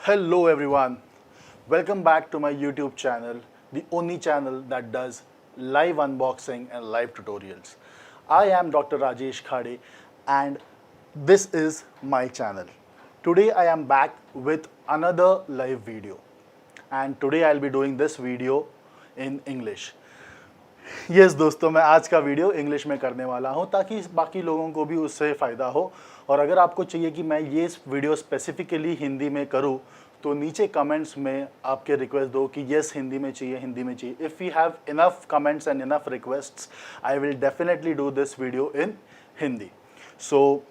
Hello everyone, welcome back to my YouTube channel, the only channel that does live unboxing and live tutorials. I am Dr. Rajesh Khade and this is my channel. Today I am back with another live video and today I'll be doing this video in English. Yes दोस्तों, मैं आज का video English में करने वाला हूं ताकि बाकी लोगों को भी उससे फ़ायदा हो। और अगर आपको चाहिए कि मैं ये वीडियो स्पेसिफिकली हिंदी में करूं तो नीचे कमेंट्स में आपके रिक्वेस्ट दो कि यस हिंदी में चाहिए, हिंदी में चाहिए। If you have enough comments and enough requests, I will definitely do this video in Hindi. So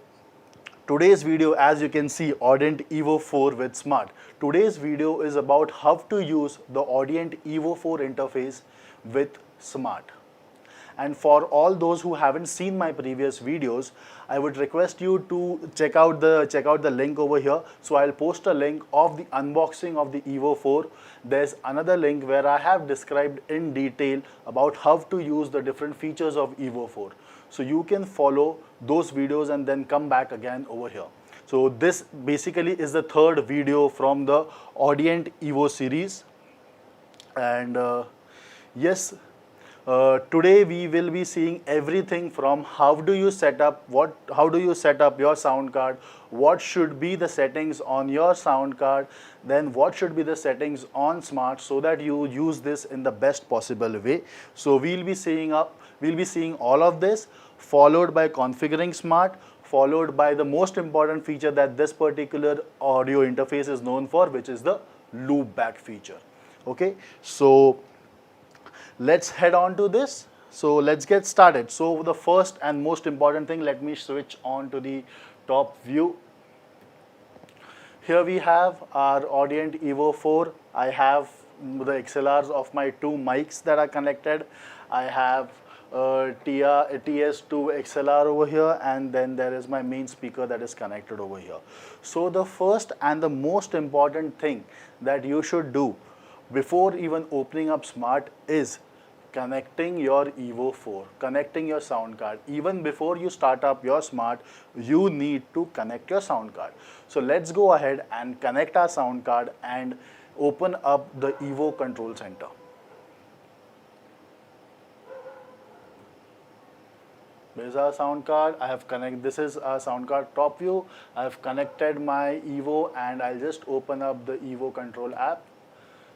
today's video, as you can see, Audient Evo 4 with Smaart. Today's video is about how to use the Audient Evo 4 interface with Smaart. And for all those who haven't seen my previous videos, I would request you to check out the link over here. So I'll post a link of the unboxing of the Evo 4. There's another link where I have described in detail about how to use the different features of Evo 4. So you can follow those videos and then come back again over here. So this basically is the third video from the Audient Evo series. And yes, today we will be seeing everything from how do you set up your sound card, what should be the settings on your sound card, then what should be the settings on Smaart so that you use this in the best possible way. So we'll be seeing all of this, followed by configuring Smaart, followed by the most important feature that this particular audio interface is known for, which is the loopback feature. Okay, so let's head on to this. So let's get started. So the first and most important thing, let me switch on to the top view. Here we have our Audient Evo 4. I have the XLRs of my two mics that are connected. I have TS2 XLR over here, and then there is my main speaker that is connected over here. So the first and the most important thing that you should do before even opening up Smaart is connecting your Evo 4, connecting your sound card. Even before you start up your Smaart, you need to connect your sound card. So let's go ahead and connect our sound card and open up the Evo control center. This is our sound card. This is our sound card top view. I have connected my Evo and I'll just open up the Evo control app.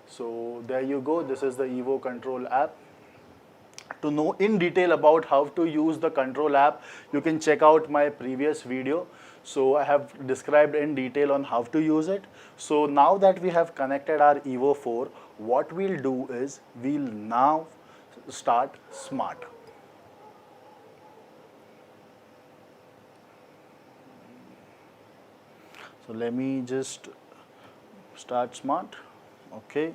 So there you go. This is the Evo control app. To know in detail about how to use the control app, you can check out my previous video. So I have described in detail on how to use it. So now that we have connected our Evo 4, what we'll do is we'll now start Smaart. So let me just start Smaart. Okay.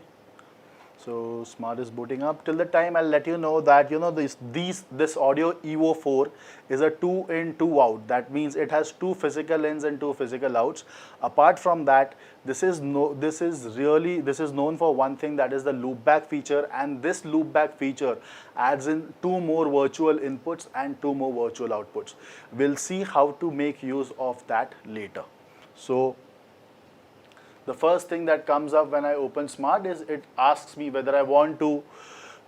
So Smaart is booting up. Till the time I'll let you know that this Audio Evo 4 is a 2-in 2-out. That means it has 2 physical ins and 2 physical outs. Apart from that, this is known for one thing, that is the loopback feature, and this loopback feature adds in 2 more virtual inputs and 2 more virtual outputs. We'll see how to make use of that later. So the first thing that comes up when I open Smaart is it asks me whether I want to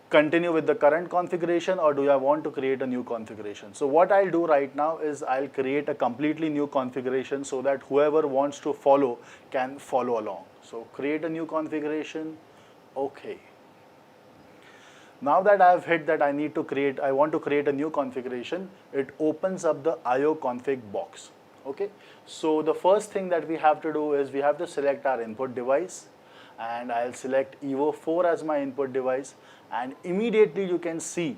continue with the current configuration or do I want to create a new configuration. So what I'll do right now is I'll create a completely new configuration so that whoever wants to follow can follow along. So create a new configuration. Okay. Now that I've hit that I want to create a new configuration, it opens up the IO config box. Okay, so the first thing that we have to do is we have to select our input device, and I'll select Evo 4 as my input device, and immediately you can see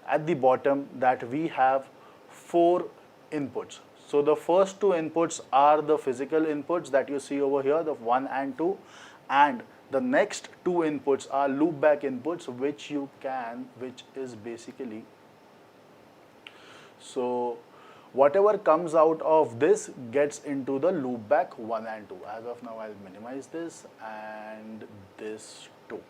at the bottom that we have 4 inputs. So the first 2 inputs are the physical inputs that you see over here, the 1 and 2, and the next 2 inputs are loopback inputs, which is basically, so whatever comes out of this gets into the loopback 1 and 2. As of now, I'll minimize this and this too.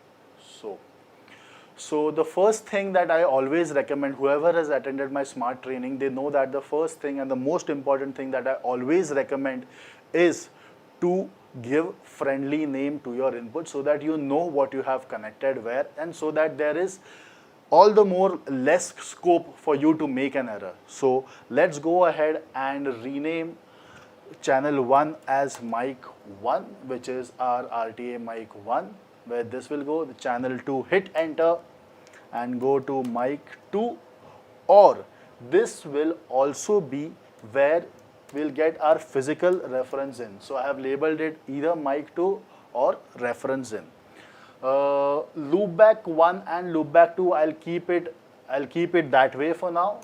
So the first thing that I always recommend, whoever has attended my Smaart training, they know that the first thing and the most important thing that I always recommend is to give friendly name to your input so that you know what you have connected where, and so that there is all the more less scope for you to make an error. So let's go ahead and rename channel 1 as mic 1, which is our RTA mic 1, where this will go. The channel 2, hit enter and go to mic 2, or this will also be where we'll get our physical reference in. So I have labeled it either mic 2 or reference in. Loopback 1 and loopback 2, I'll keep it that way for now,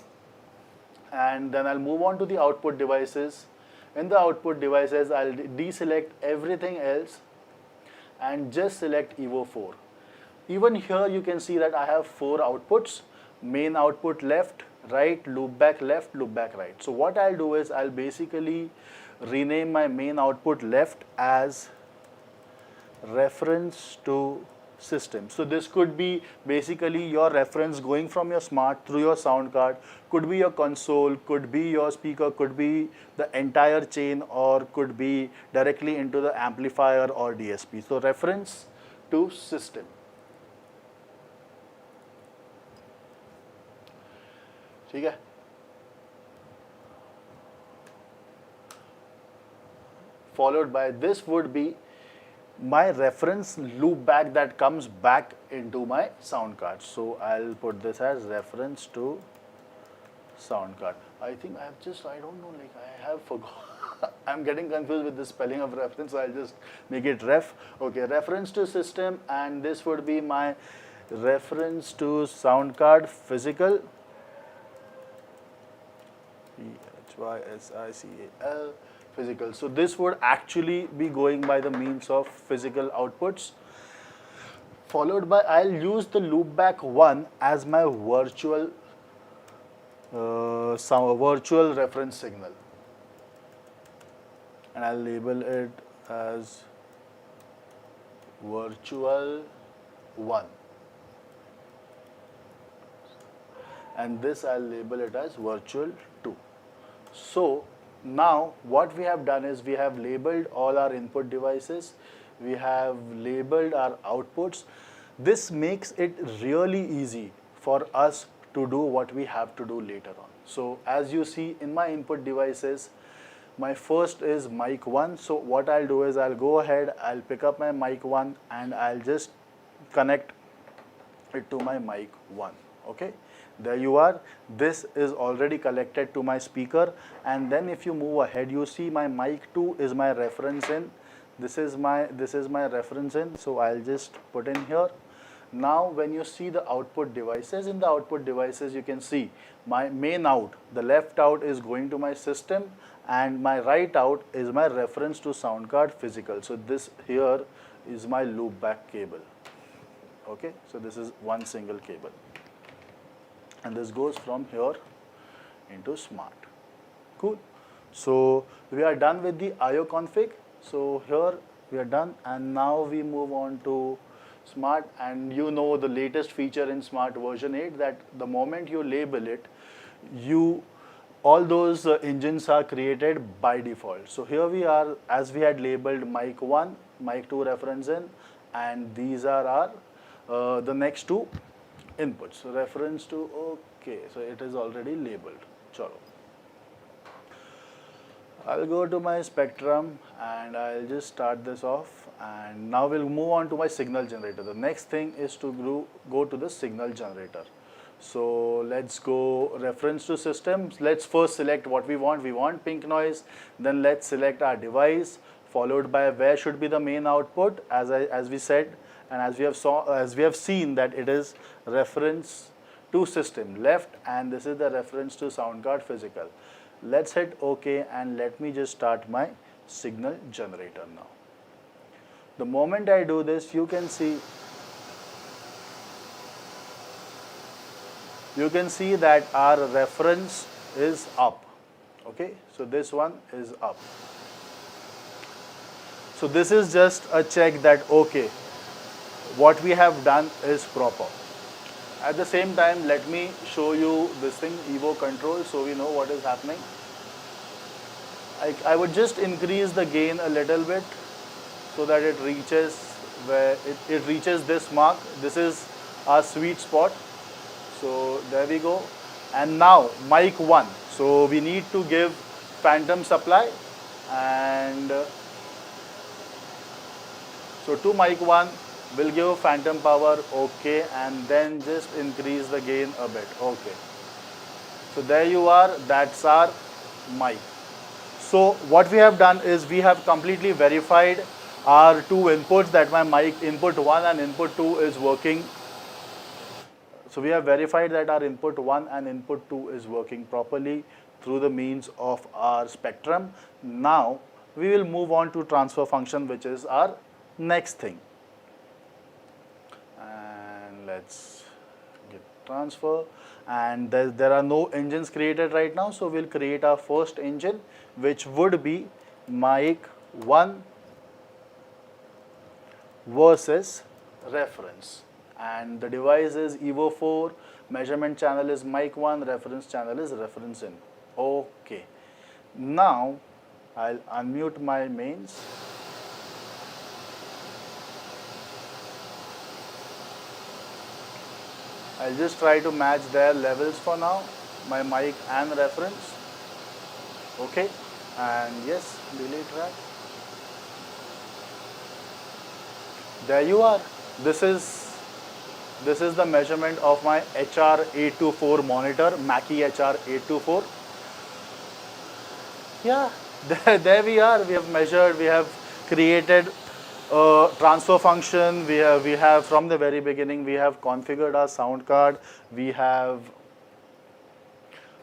and then I'll move on to the output devices. In the output devices, I'll deselect everything else and just select Evo 4. Even here you can see that I have 4 outputs: main output left, right, loopback left, loopback right. So what I'll do is I'll basically rename my main output left as reference to system. So this could be basically your reference going from your Smaart through your sound card, could be your console, could be your speaker, could be the entire chain, or could be directly into the amplifier or DSP. So reference to system. ठीक है? Followed by this would be my reference loopback that comes back into my sound card. So I'll put this as reference to sound card. I think I don't know, like I have forgot. I'm getting confused with the spelling of reference, so I'll just make it ref. Okay, reference to system, and this would be my reference to sound card physical. PHYSICAL. Physical. So this would actually be going by the means of physical outputs. Followed by, I'll use the loopback 1 as my virtual reference signal, and I'll label it as virtual 1, and this I'll label it as virtual 2. So now what we have done is we have labeled all our input devices, we have labeled our outputs. This makes it really easy for us to do what we have to do later on. So as you see in my input devices, my first is mic 1. So what I'll do is I'll go ahead, I'll pick up my mic 1 and I'll just connect it to my mic 1. Okay, there you are. This is already connected to my speaker, and then if you move ahead, you see my mic 2 is my reference in. This is my reference in, so I'll just put in here. Now when you see the output devices, in the output devices you can see my main out, the left out is going to my system, and my right out is my reference to sound card physical. So this here is my loopback cable. Okay, so this is one single cable, and this goes from here into Smaart. Cool. So we are done with the IO config. So here we are done, and now we move on to Smaart. And you know the latest feature in Smaart version 8, that the moment you label it, all those engines are created by default. So here we are, as we had labeled mic 1, mic 2 reference in, and these are our the next two inputs. So reference to, okay, so it is already labeled. Chalo. I'll go to my spectrum and I'll just start this off, and now we'll move on to my signal generator. The next thing is to go to the signal generator. So let's go reference to systems. Let's first select what we want. We want pink noise. Then let's select our device, followed by where should be the main output, as we said, and as we have seen that it is reference to system left, and this is the reference to sound card physical. Let's hit OK, and let me just start my signal generator now. The moment I do this, you can see that our reference is up. Okay, so this one is up. So this is just a check that okay, what we have done is proper. At the same time, let me show you this thing, Evo control, so we know what is happening. I would just increase the gain a little bit so that it reaches where it reaches this mark. This is our sweet spot. So there we go. And now mic 1. So we need to give phantom supply, and so to mic 1 we'll give phantom power, okay, and then just increase the gain a bit, okay. So there you are, that's our mic. So what we have done is we have completely verified our two inputs, that my mic input 1 and input 2 is working. So we have verified that our input 1 and input 2 is working properly through the means of our spectrum. Now we will move on to transfer function, which is our next thing. And let's get transfer. And there are no engines created right now, so we'll create our first engine, which would be mic 1 versus reference. And the device is Evo 4, measurement channel is mic 1, reference channel is reference in. Okay. Now I'll unmute my mains. I'll just try to match their levels for now, my mic and reference. Okay, and yes, delay track. There you are. This is the measurement of my HR824 monitor, Mackie HR824. Yeah, there we are. We have measured, we have created transfer function. We have from the very beginning we have configured our sound card. We have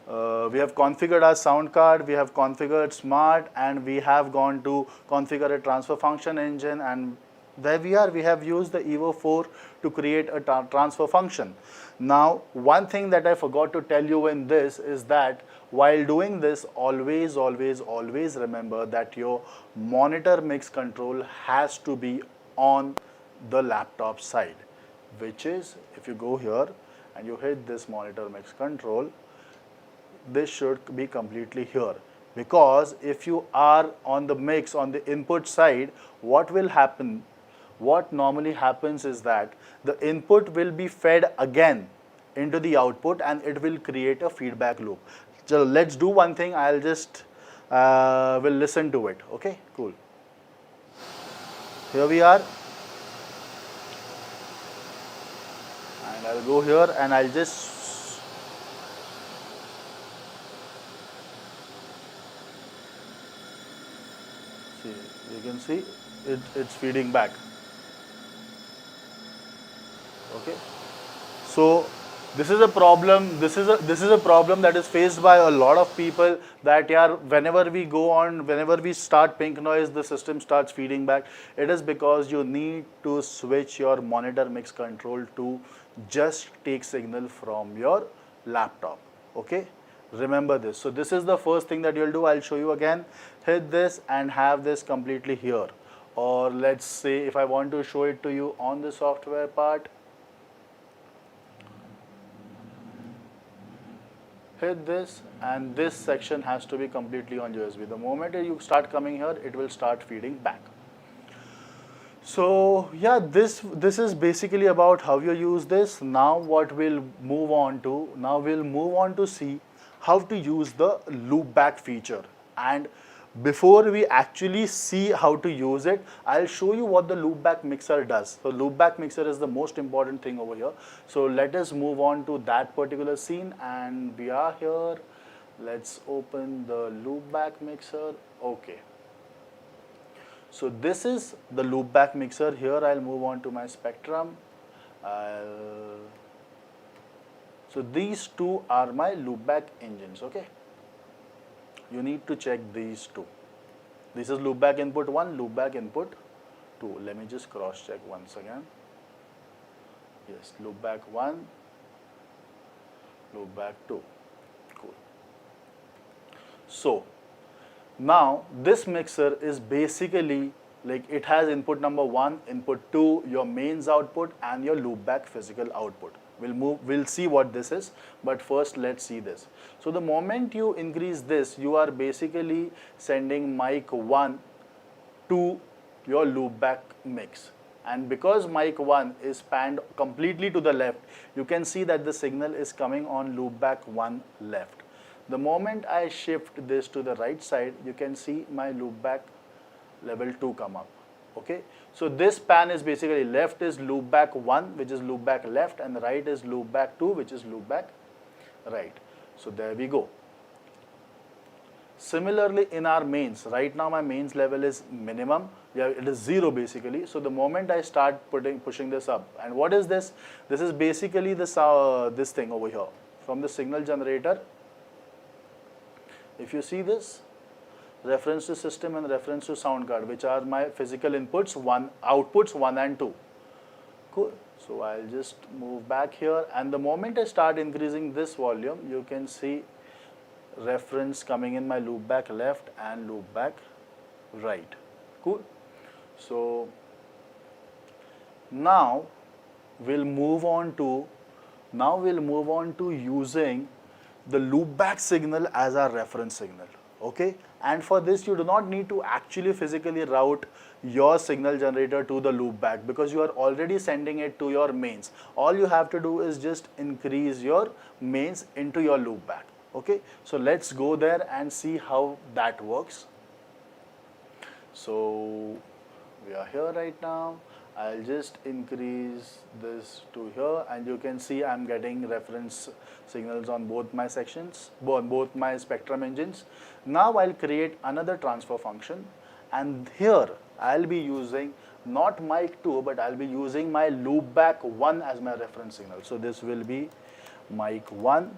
configured our sound card. We have configured Smaart, and we have gone to configure a transfer function engine. And there we are. We have used the Evo 4 to create a transfer function. Now, one thing that I forgot to tell you in this is that while doing this, always remember that your monitor mix control has to be on the laptop side, which is, if you go here and you hit this monitor mix control, this should be completely here. Because if you are on the mix on the input side, what will happen? What normally happens is that the input will be fed again into the output, and it will create a feedback loop. So let's do one thing. I'll just will listen to it. Okay, cool. Here we are, and I'll go here and I'll just see. You can see it's feeding back. Okay, so this is a problem. This is a problem that is faced by a lot of people. That whenever we start pink noise, the system starts feeding back. It is because you need to switch your monitor mix control to just take signal from your laptop. Okay, remember this. So this is the first thing that you'll do. I'll show you again. Hit this and have this completely here. Or let's say if I want to show it to you on the software part, hit this, and this section has to be completely on USB. The moment you start coming here, it will start feeding back. So yeah, this is basically about how you use this. Now what we'll move on to, see how to use the loopback feature. And before we actually see how to use it, I'll show you what the loopback mixer does. So loopback mixer is the most important thing over here. So let us move on to that particular scene, and we are here. Let's open the loopback mixer. Okay. So this is the loopback mixer. Here I'll move on to my spectrum. So these two are my loopback engines. Okay. You need to check these two. This is loopback input 1, loopback input 2. Let me just cross check once again. Yes, loopback 1, loopback 2. Cool. So now this mixer is basically like it has input number 1, input 2, your mains output, and your loopback physical output. We'll see what this is, but first let's see this. So the moment you increase this, you are basically sending mic 1 to your loopback mix. And because mic 1 is panned completely to the left, you can see that the signal is coming on loopback 1 left. The moment I shift this to the right side, you can see my loopback level 2 come up. Okay, so this pan is basically left is loopback 1, which is loopback left, and right is loopback 2, which is loopback right. So there we go. Similarly, in our mains, right now my mains level is minimum. Yeah, it is 0 basically. So the moment I start pushing this up, and what is this? This is basically this thing over here from the signal generator. If you see this, reference to system and reference to sound card, which are my physical inputs, outputs 1 and 2. Cool. So I'll just move back here, and the moment I start increasing this volume, you can see reference coming in my loopback left and loopback right. Cool. So now we'll move on to using the loopback signal as our reference signal. Okay, and for this you do not need to actually physically route your signal generator to the loopback, because you are already sending it to your mains. All you have to do is just increase your mains into your loopback. Okay, so let's go there and see how that works. So we are here right now. I'll just increase this to here, and you can see I'm getting reference signals on both my sections, both my spectrum engines. Now I'll create another transfer function, and here I'll be using not mic 2, but I'll be using my loopback 1 as my reference signal. So this will be mic 1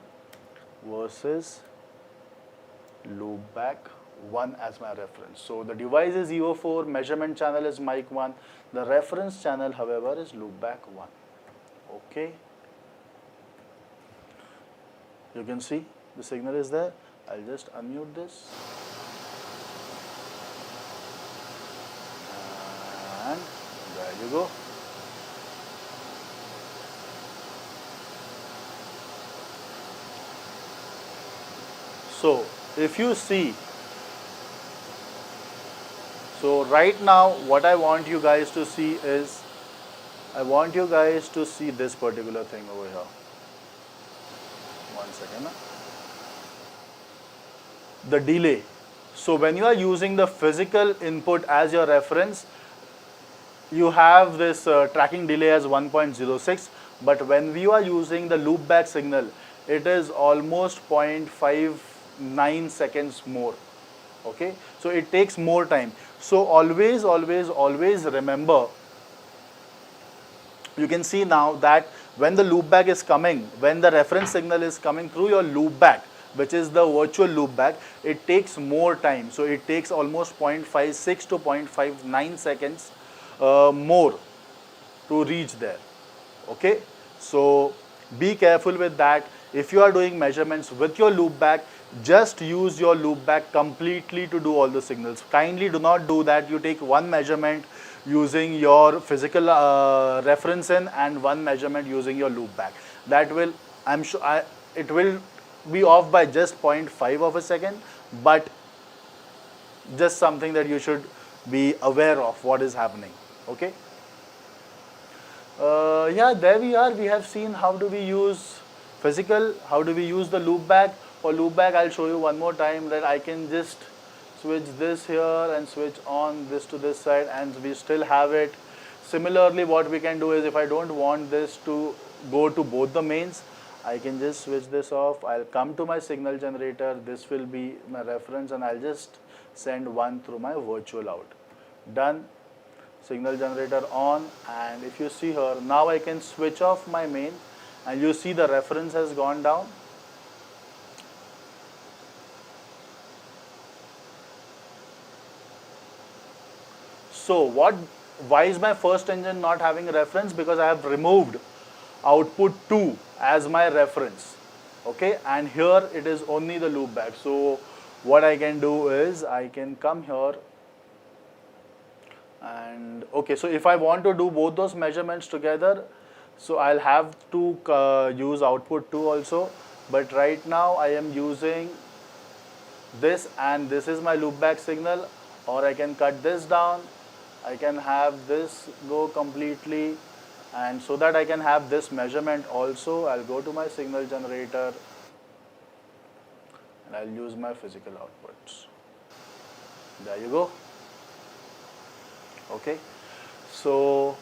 versus loopback 1 as my reference. So the device is Evo 4, measurement channel is mic 1, the reference channel however is loopback 1. Okay, you can see the signal is there. I'll just unmute this, and there you go. So if you see, so right now what I want you guys to see is, I want you guys to see this particular thing over here. One second. The delay. So when you are using the physical input as your reference, you have this tracking delay as 1.06, but when we are using the loopback signal, it is almost 0.59 seconds more. Okay, so it takes more time. So always remember, you can see now that when the loopback is coming, when the reference signal is coming through your loopback, which is the virtual loopback, it takes more time. So it takes almost 0.56 to 0.59 seconds more to reach there. Okay, so be careful with that. If you are doing measurements with your loopback, just use your loopback completely to do all the signals. Kindly do not do that. You take one measurement using your physical reference in and one measurement using your loopback. That will, I'm sure, it will be off by just 0.5 of a second, but just something that you should be aware of what is happening. Okay. Yeah, there we are. We have seen how do we use physical, how do we use the loopback. For loopback, I'll show you one more time that I can just switch this here and switch on this to this side, and we still have it. Similarly, what we can do is, if I don't want this to go to both the mains, I can just switch this off. I'll come to my signal generator. This will be my reference, and I'll just send one through my virtual out. Done. Signal generator on, and if you see here, now I can switch off my main, and you see the reference has gone down. So why is my first engine not having a reference? Because I have removed output 2 as my reference. Okay, and here it is only the loopback. So what I can do is I can come here and okay, so if I want to do both those measurements together, So I'll have to use output 2 also, but right now I am using this, and this is my loopback signal, or I can cut this down, I can have this go completely, and so that I can have this measurement also, I'll go to my signal generator and I'll use my physical outputs. There you go. Okay, so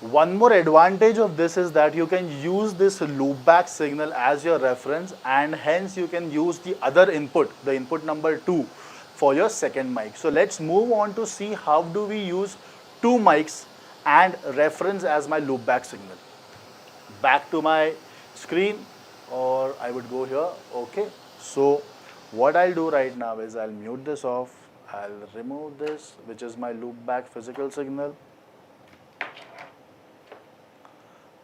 one more advantage of this is that you can use this loopback signal as your reference, and hence you can use the other input, the input number 2, for your second mic. So let's move on to see how do we use two mics and reference as my loopback signal. Back to my screen, or I would go here. Okay, so what I'll do right now is I'll mute this off, I'll remove this, which is my loopback physical signal.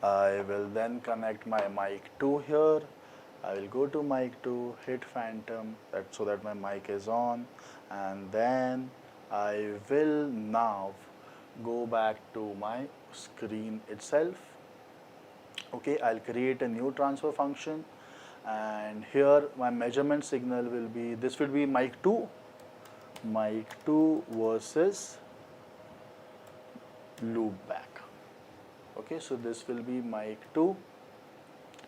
I will then connect my mic 2 here. I will go to mic 2, hit phantom so that my mic is on, and then I will now go back to my screen itself. Okay, I'll create a new transfer function, and here my measurement signal will be, this will be mic 2 versus loopback. Okay, so this will be mic 2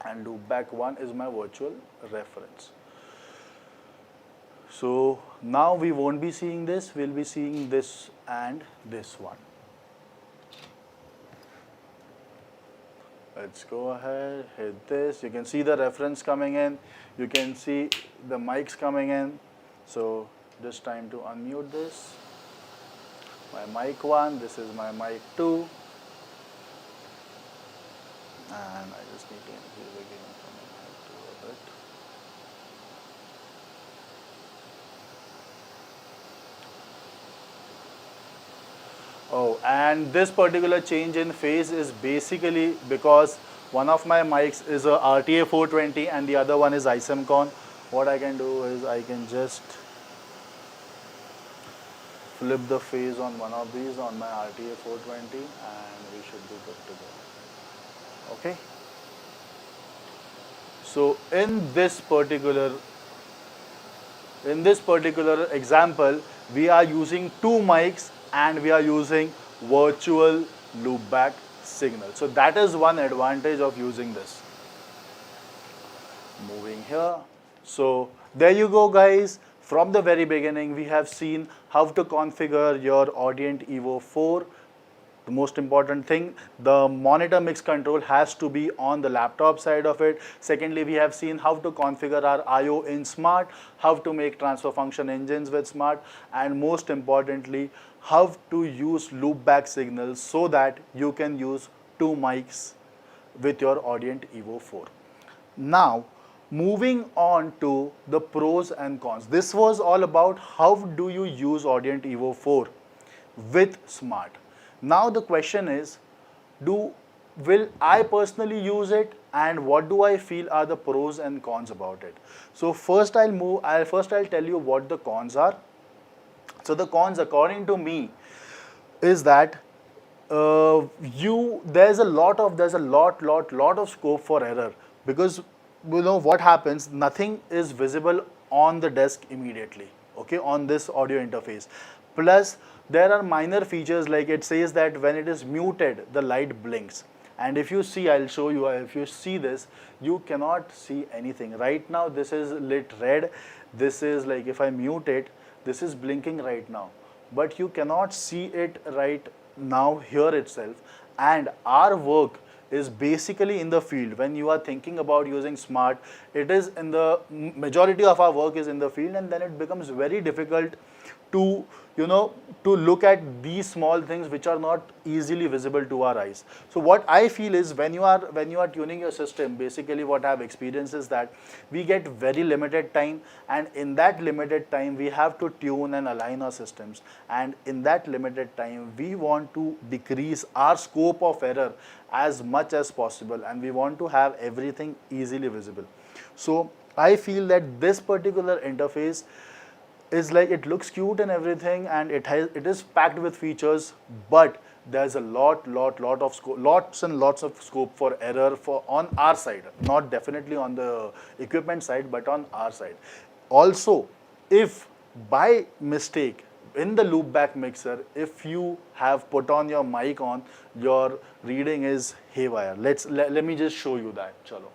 and loopback 1 is my virtual reference. So now we won't be seeing this, we'll be seeing this and this one. Let's go ahead, hit this. You can see the reference coming in, you can see the mics coming in. So just time to unmute this. My mic 1, this is my mic 2. And I just need to increase the gain from my mic 2 a bit. Oh, and this particular change in phase is basically because one of my mics is a RTA 420 and the other one is ISMCON. What I can do is I can just flip the phase on one of these on my RTA 420 and we should be good to go. Okay, so in this particular example, we are using two mics and we are using virtual loopback signal. So that is one advantage of using this. Moving here. So there you go, guys. From the very beginning, we have seen how to configure your Audient Evo 4. The most important thing, the monitor mix control has to be on the laptop side of it. Secondly, we have seen how to configure our I/O in Smaart, how to make transfer function engines with Smaart, and most importantly, how to use loopback signals so that you can use two mics with your Audient Evo 4. Now, moving on to the pros and cons. This was all about how do you use Audient Evo 4 with Smaart. Now the question is, will I personally use it, and what do I feel are the pros and cons about it? So first I'll tell you what the cons are. So the cons, according to me, is that there's a lot of scope for error, because you know what happens, nothing is visible on the desk immediately, okay, on this audio interface. Plus there are minor features, like it says that when it is muted the light blinks, and if you see, I'll show you, if you see this, you cannot see anything. Right now this is lit red, this is like, if I mute it, this is blinking right now, but you cannot see it right now here itself. And our work is basically in the field. When you are thinking about using Smaart, it is in the majority of our work is in the field, and then it becomes very difficult to look at these small things which are not easily visible to our eyes. So what I feel is, when you are tuning your system, basically what I have experienced is that we get very limited time, and in that limited time we have to tune and align our systems, and in that limited time we want to decrease our scope of error as much as possible, and we want to have everything easily visible. So I feel that this particular interface is like, it looks cute and everything, and it is packed with features, but there's a lot of scope, lots and lots of scope for error for on our side, not definitely on the equipment side, but on our side. Also, if by mistake in the loopback mixer, if you have put on your mic on, your reading is haywire. Let me just show you that. Chalo.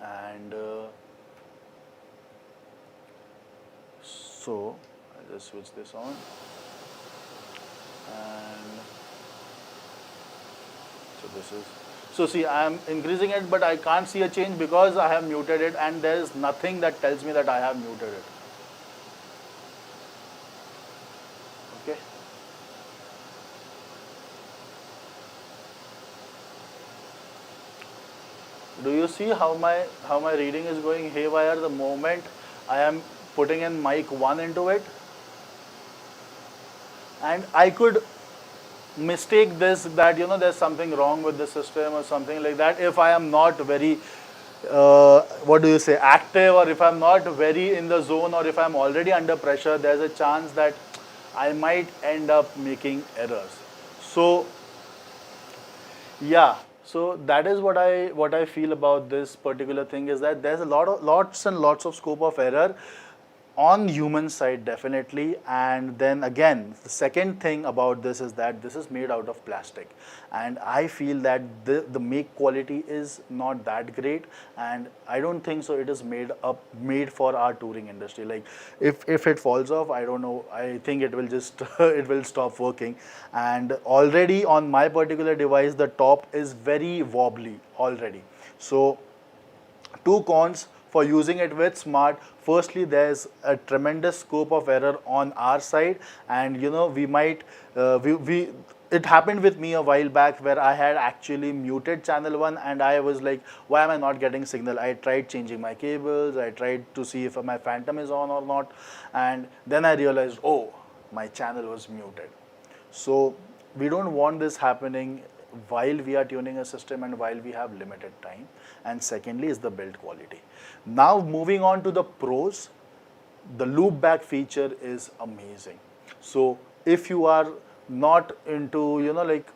And so I just switch this on, and so this is, so see, I am increasing it, but I can't see a change because I have muted it, and there is nothing that tells me that I have muted it. Okay. Do you see how my reading is going haywire the moment I am putting in mic 1 into it? And I could mistake this that there's something wrong with the system or something like that if I am not very what do you say, active, or if I'm not very in the zone, or if I'm already under pressure, there's a chance that I might end up making errors. So yeah, so that is what I feel about this particular thing, is that there's a lots and lots of scope of error on human side, definitely. And then again, the second thing about this is that this is made out of plastic, and I feel that the make quality is not that great, and I don't think so it is made for our touring industry. Like if it falls off, I don't know, I think it will just it will stop working. And already on my particular device, the top is very wobbly already. So two cons for using it with Smaart. Firstly, there's a tremendous scope of error on our side, and we might it happened with me a while back where I had actually muted channel 1, and I was like, why am I not getting signal? I tried changing my cables, I tried to see if my phantom is on or not, and then I realized, oh, my channel was muted. So we don't want this happening while we are tuning a system and while we have limited time. And secondly is the build quality. Now moving on to the pros, the loopback feature is amazing. So if you are not into, like,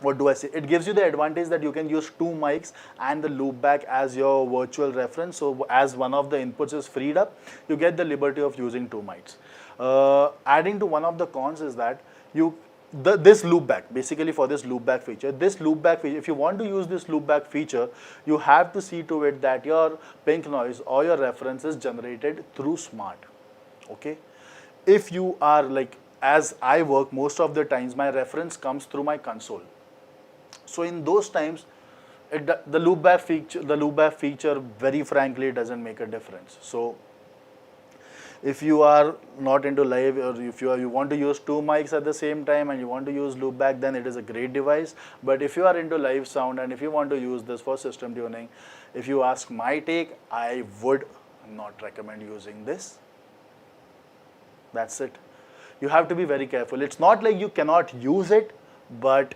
what do I say? It gives you the advantage that you can use two mics and the loopback as your virtual reference. So as one of the inputs is freed up, you get the liberty of using two mics. Adding to one of the cons is that this loopback, basically for this loopback feature, if you want to use this loopback feature, you have to see to it that your pink noise or your reference is generated through Smaart. Okay. If you are like, as I work, most of the times my reference comes through my console. So in those times, the loopback feature, very frankly, doesn't make a difference. So if you are not into live, or if you want to use two mics at the same time and you want to use loopback, then it is a great device. But if you are into live sound and if you want to use this for system tuning, if you ask my take, I would not recommend using this. That's it. You have to be very careful. It's not like you cannot use it, but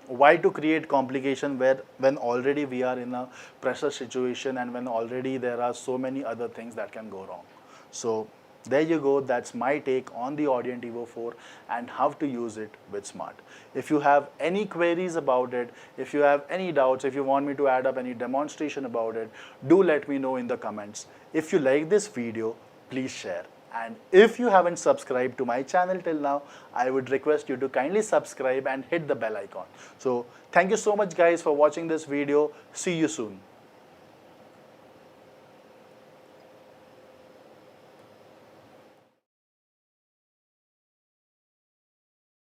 why to create complication when already we are in a pressure situation and when already there are so many other things that can go wrong. So there you go, that's my take on the Audient Evo 4 and how to use it with Smaart. If you have any queries about it, if you have any doubts, if you want me to add up any demonstration about it, do let me know in the comments. If you like this video, please share. And if you haven't subscribed to my channel till now, I would request you to kindly subscribe and hit the bell icon. So thank you so much guys for watching this video. See you soon.